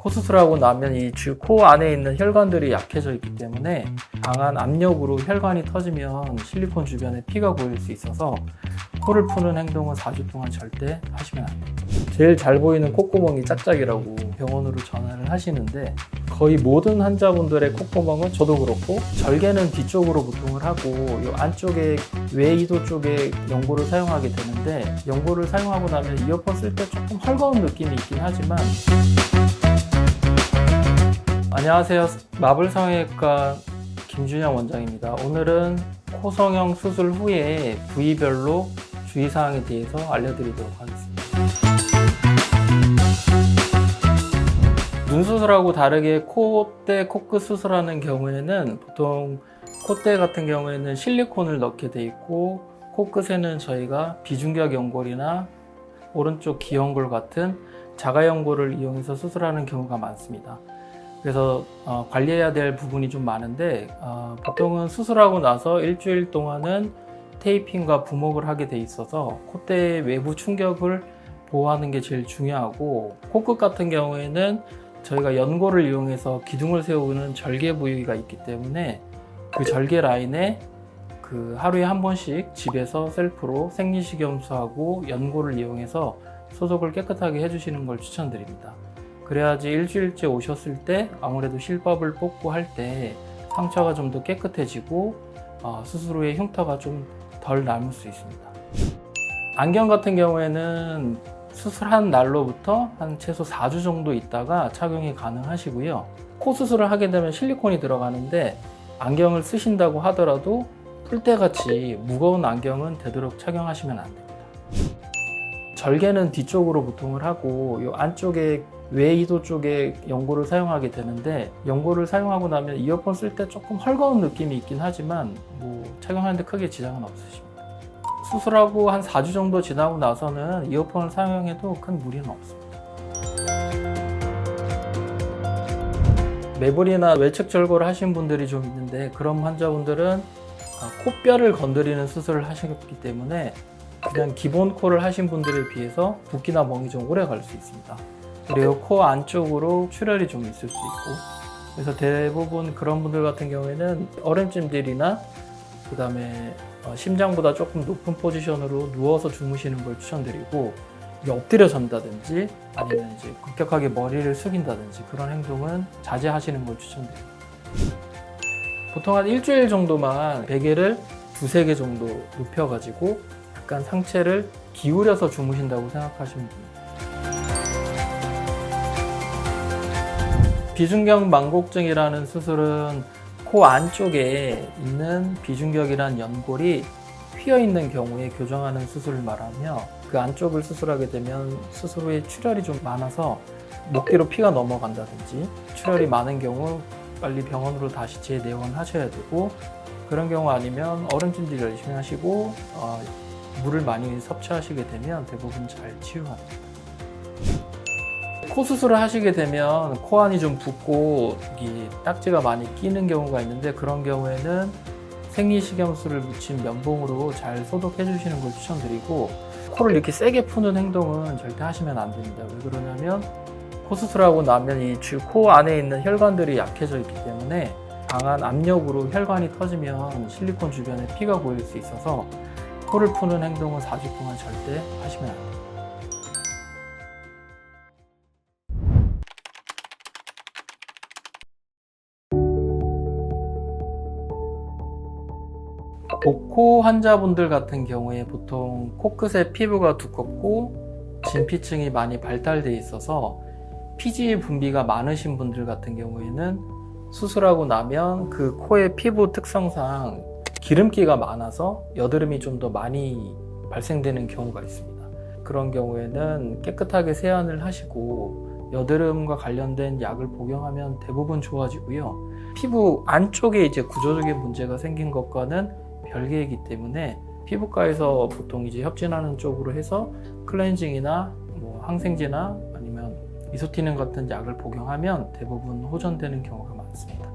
코 수술하고 나면 이 코 안에 있는 혈관들이 약해져 있기 때문에 강한 압력으로 혈관이 터지면 실리콘 주변에 피가 고일 수 있어서 코를 푸는 행동은 4주 동안 절대 하시면 안 돼요. 제일 잘 보이는 콧구멍이 짝짝이라고 병원으로 전화를 하시는데, 거의 모든 환자분들의 콧구멍은 저도 그렇고 절개는 뒤쪽으로 보통을 하고 이 안쪽에 외이도 쪽에 연고를 사용하게 되는데, 연고를 사용하고 나면 이어폰 쓸 때 조금 헐거운 느낌이 있긴 하지만. 안녕하세요, 마블성형외과 김준영 원장입니다. 오늘은 코 성형 수술 후에 부위별로 주의사항에 대해서 알려드리도록 하겠습니다. 눈 수술하고 다르게 콧대, 코끝 수술하는 경우에는 보통 콧대 같은 경우에는 실리콘을 넣게 돼 있고, 코끝에는 저희가 비중격 연골이나 오른쪽 기연골 같은 자가연골을 이용해서 수술하는 경우가 많습니다. 그래서 관리해야 될 부분이 좀 많은데, 보통은 수술하고 나서 일주일 동안은 테이핑과 부목을 하게 돼 있어서 콧대 외부 충격을 보호하는 게 제일 중요하고, 코끝 같은 경우에는 저희가 연골을 이용해서 기둥을 세우는 절개 부위가 있기 때문에 그 절개 라인에 하루에 한 번씩 집에서 셀프로 생리식염수하고 연골을 이용해서 소독을 깨끗하게 해주시는 걸 추천드립니다. 그래야지 일주일째 오셨을 때 아무래도 실밥을 뽑고 할 때 상처가 좀 더 깨끗해지고 수술 후에 흉터가 좀 덜 남을 수 있습니다. 안경 같은 경우에는 수술한 날로부터 한 최소 4주 정도 있다가 착용이 가능하시고요. 코 수술을 하게 되면 실리콘이 들어가는데, 안경을 쓰신다고 하더라도 풀대같이 무거운 안경은 되도록 착용하시면 안 됩니다. 절개는 뒤쪽으로 보통을 하고 이 안쪽에 외이도 쪽에 연고를 사용하게 되는데, 연고를 사용하고 나면 이어폰 쓸 때 조금 헐거운 느낌이 있긴 하지만 착용하는데 크게 지장은 없으십니다. 수술하고 한 4주 정도 지나고 나서는 이어폰을 사용해도 큰 무리는 없습니다. 매불이나 외측 절골을 하신 분들이 좀 있는데, 그런 환자분들은 코뼈를 건드리는 수술을 하셨기 때문에 그냥 기본 코를 하신 분들에 비해서 붓기나 멍이 좀 오래 갈 수 있습니다. 그리고 코 안쪽으로 출혈이 좀 있을 수 있고, 그래서 대부분 그런 분들 같은 경우에는 얼음찜질이나 그 다음에 심장보다 조금 높은 포지션으로 누워서 주무시는 걸 추천드리고, 엎드려 잔다든지 아니면 이제 급격하게 머리를 숙인다든지 그런 행동은 자제하시는 걸 추천드립니다. 보통 한 일주일 정도만 베개를 2-3개 정도 눕혀가지고 약간 상체를 기울여서 주무신다고 생각하시면 됩니다. 비중격 망곡증이라는 수술은 코 안쪽에 있는 비중격이란 연골이 휘어 있는 경우에 교정하는 수술을 말하며, 그 안쪽을 수술하게 되면 수술 후에 출혈이 좀 많아서 목 뒤로 피가 넘어간다든지, 출혈이 많은 경우 빨리 병원으로 다시 재내원하셔야 되고, 그런 경우 아니면 얼음찜질 열심히 하시고 물을 많이 섭취하시게 되면 대부분 잘 치유합니다. 코 수술을 하시게 되면 코 안이 좀 붓고 딱지가 많이 끼는 경우가 있는데, 그런 경우에는 생리식염수를 묻힌 면봉으로 잘 소독해 주시는 걸 추천드리고, 코를 이렇게 세게 푸는 행동은 절대 하시면 안 됩니다. 왜 그러냐면 코 수술하고 나면 이 코 안에 있는 혈관들이 약해져 있기 때문에 강한 압력으로 혈관이 터지면 실리콘 주변에 피가 고일 수 있어서 코를 푸는 행동은 4주 동안 절대 하시면 안 됩니다. 복코 환자분들 같은 경우에 보통 코끝의 피부가 두껍고 진피층이 많이 발달되어 있어서 피지 분비가 많으신 분들 같은 경우에는 수술하고 나면 그 코의 피부 특성상 기름기가 많아서 여드름이 좀 더 많이 발생되는 경우가 있습니다. 그런 경우에는 깨끗하게 세안을 하시고 여드름과 관련된 약을 복용하면 대부분 좋아지고요. 피부 안쪽에 이제 구조적인 문제가 생긴 것과는 별개이기 때문에 피부과에서 보통 이제 협진하는 쪽으로 해서 클렌징이나 항생제나 아니면 이소티닌 같은 약을 복용하면 대부분 호전되는 경우가 많습니다.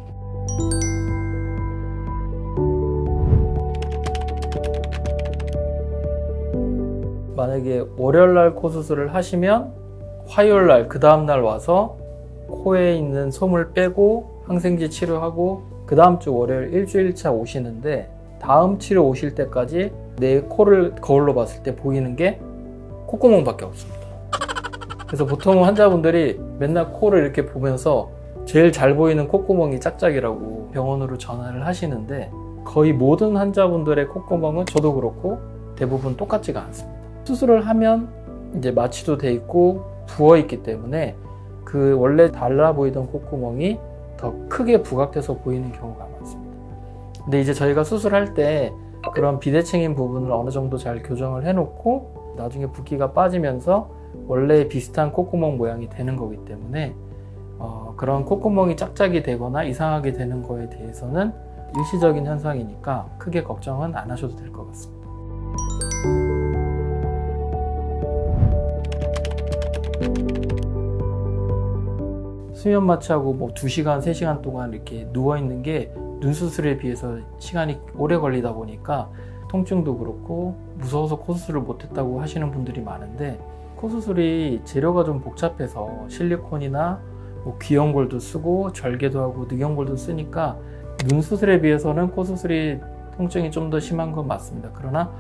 만약에 월요일날 코 수술을 하시면 화요일날 그 다음날 와서 코에 있는 솜을 빼고 항생제 치료하고 그 다음 주 월요일 일주일차 오시는데 다음 치료 오실 때까지 내 코를 거울로 봤을 때 보이는 게 콧구멍밖에 없습니다. 그래서 보통 환자분들이 맨날 코를 이렇게 보면서 제일 잘 보이는 콧구멍이 짝짝이라고 병원으로 전화를 하시는데 거의 모든 환자분들의 콧구멍은 저도 그렇고 대부분 똑같지가 않습니다. 수술을 하면 이제 마취도 돼 있고 부어 있기 때문에 그 원래 달라 보이던 콧구멍이 더 크게 부각돼서 보이는 경우가 많습니다. 근데 이제 저희가 수술할 때 그런 비대칭인 부분을 어느 정도 잘 교정을 해놓고 나중에 붓기가 빠지면서 원래 비슷한 콧구멍 모양이 되는 거기 때문에 그런 콧구멍이 짝짝이 되거나 이상하게 되는 거에 대해서는 일시적인 현상이니까 크게 걱정은 안 하셔도 될 것 같습니다. 수면 마취하고 뭐 2시간, 3시간 동안 이렇게 누워있는 게 눈 수술에 비해서 시간이 오래 걸리다 보니까 통증도 그렇고 무서워서 코 수술을 못했다고 하시는 분들이 많은데 코 수술이 재료가 좀 복잡해서 실리콘이나 뭐 귀연골도 쓰고 절개도 하고 늑연골도 쓰니까 눈 수술에 비해서는 코 수술이 통증이 좀 더 심한 건 맞습니다. 그러나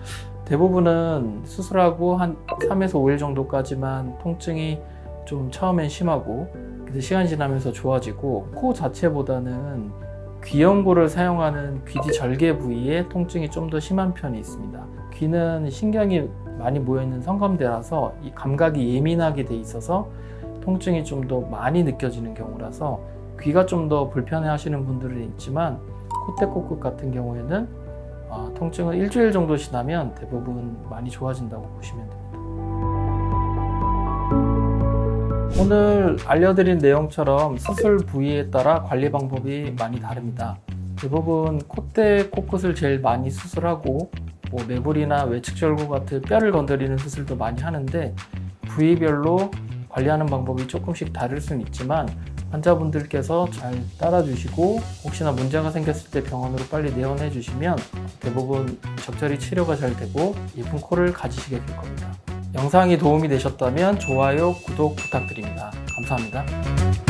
대부분은 수술하고 한 3에서 5일 정도까지만 통증이 좀 처음엔 심하고 그래서 시간이 지나면서 좋아지고 코 자체보다는 귀연골을 사용하는 귀 뒤 절개 부위에 통증이 좀 더 심한 편이 있습니다. 귀는 신경이 많이 모여있는 성감대라서 이 감각이 예민하게 돼 있어서 통증이 좀 더 많이 느껴지는 경우라서 귀가 좀 더 불편해 하시는 분들은 있지만 콧대 코끝 같은 경우에는 통증은 일주일 정도 지나면 대부분 많이 좋아진다고 보시면 됩니다. 오늘 알려드린 내용처럼 수술 부위에 따라 관리 방법이 많이 다릅니다. 대부분 콧대 코끝을 제일 많이 수술하고 뭐 매불이나 외측절구 같은 뼈를 건드리는 수술도 많이 하는데 부위별로 관리하는 방법이 조금씩 다를 수는 있지만 환자분들께서 잘 따라주시고 혹시나 문제가 생겼을 때 병원으로 빨리 내원해 주시면 대부분 적절히 치료가 잘 되고 예쁜 코를 가지시게 될 겁니다. 영상이 도움이 되셨다면 좋아요, 구독 부탁드립니다. 감사합니다.